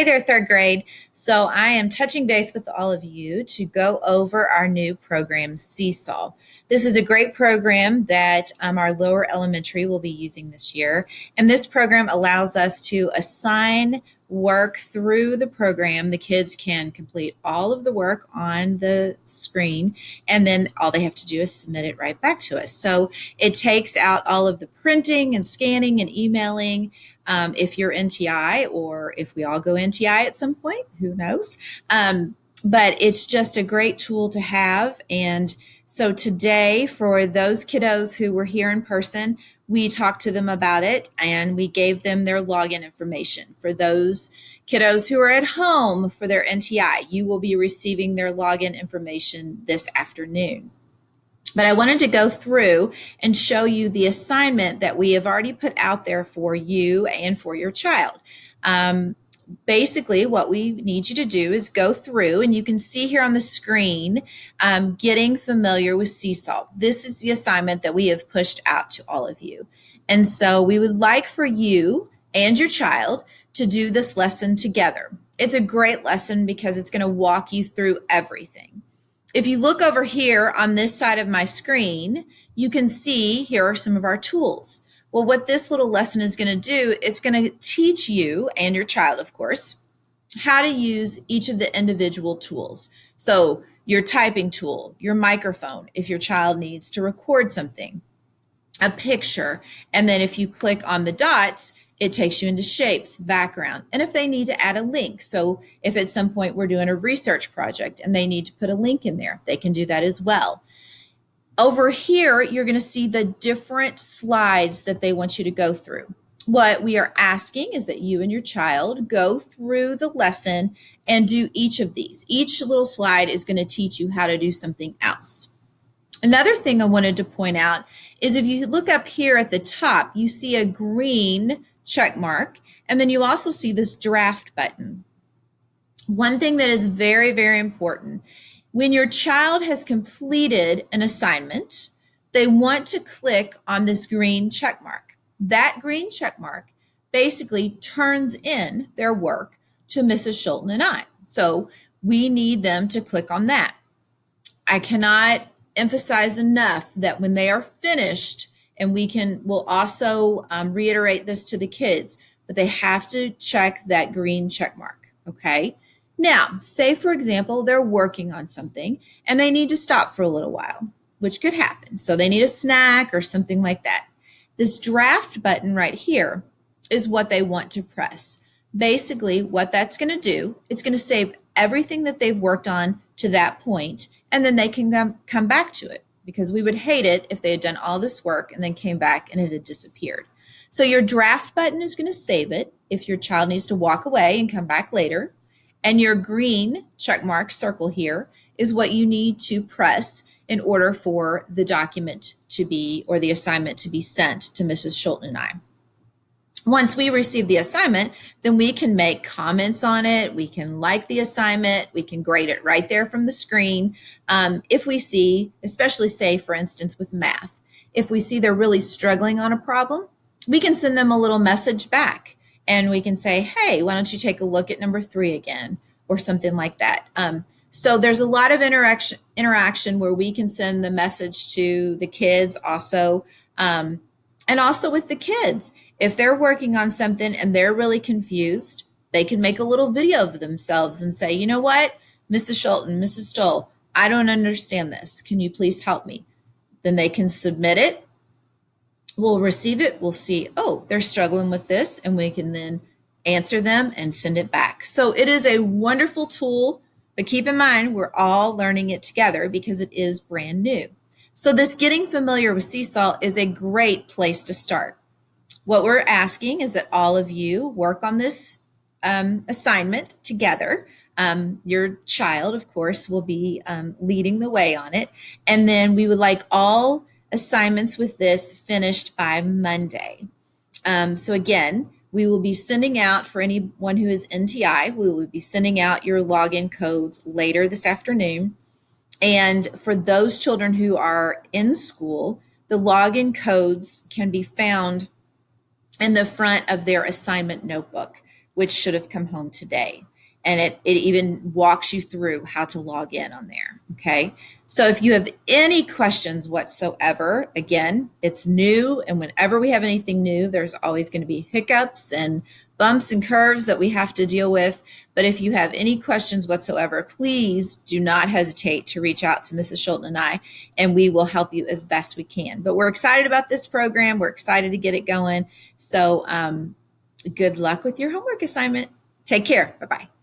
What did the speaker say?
Hey there, third grade. So I am touching base with all of you to go over our new program, Seesaw. This is a great program that our lower elementary will be using this year. And this program allows us to assign work through the program. The kids can complete all of the work on the screen, and then all they have to do is submit it right back to us. So it takes out all of the printing and scanning and emailing. If you're NTI, or if we all go NTI at some point, who knows? But it's just a great tool to have. And so today, for those kiddos who were here in person, we talked to them about it and we gave them their login information. For those kiddos who are at home for their NTI, you will be receiving their login information this afternoon. But I wanted to go through and show you the assignment that we have already put out there for you and for your child. Basically, what we need you to do is go through, and you can see here on the screen, getting familiar with Seesaw. This is the assignment that we have pushed out to all of you. And so we would like for you and your child to do this lesson together. It's a great lesson because it's going to walk you through everything. If you look over here on this side of my screen, you can see here are some of our tools. Well, what this little lesson is going to do, it's going to teach you and your child, of course, how to use each of the individual tools. So your typing tool, your microphone, if your child needs to record something, a picture, and then if you click on the dots, it takes you into shapes, background, and if they need to add a link. So if at some point we're doing a research project and they need to put a link in there, they can do that as well. Over here, you're going to see the different slides that they want you to go through. What we are asking is that you and your child go through the lesson and do each of these. Each little slide is going to teach you how to do something else. Another thing I wanted to point out is if you look up here at the top, you see a green check mark, and then you also see this draft button. One thing that is very, very important, when your child has completed an assignment, they want to click on this green check mark. That green check mark basically turns in their work to Mrs. Schulten and I. So we need them to click on that. I cannot emphasize enough that when they are finished, and we'll also reiterate this to the kids, but they have to check that green check mark, okay? Now, say for example, they're working on something and they need to stop for a little while, which could happen. So they need a snack or something like that. This draft button right here is what they want to press. Basically, what that's going to do, it's going to save everything that they've worked on to that point, and then they can come back to it, because we would hate it if they had done all this work and then came back and it had disappeared. So your draft button is going to save it if your child needs to walk away and come back later. And your green check mark circle here is what you need to press in order for the document to be, or the assignment to be sent to Mrs. Schulten and I. Once we receive the assignment, then we can make comments on it. We can like the assignment. We can grade it right there from the screen. If we see, especially say, for instance, with math, if we see they're really struggling on a problem, we can send them a little message back and we can say, hey, why don't you take a look at number 3 again, or something like that. So there's a lot of interaction where we can send the message to the kids also, and also with the kids. If they're working on something and they're really confused, they can make a little video of themselves and say, you know what, Mrs. Schulten, Mrs. Stoll, I don't understand this. Can you please help me? Then they can submit it. We'll receive it. We'll see, oh, they're struggling with this, and we can then answer them and send it back. So it is a wonderful tool, but keep in mind, we're all learning it together because it is brand new. So this getting familiar with Seesaw is a great place to start. What we're asking is that all of you work on this assignment together. Your child, of course, will be leading the way on it. And then we would like all assignments with this finished by Monday. So again, we will be sending out, for anyone who is NTI, we will be sending out your login codes later this afternoon. And for those children who are in school, the login codes can be found in the front of their assignment notebook, which should have come home today. And it even walks you through how to log in on there. Okay. So if you have any questions whatsoever, again, it's new. And whenever we have anything new, there's always going to be hiccups and bumps and curves that we have to deal with. But if you have any questions whatsoever, please do not hesitate to reach out to Mrs. Schulten and I, and we will help you as best we can. But we're excited about this program. We're excited to get it going. So good luck with your homework assignment. Take care. Bye-bye.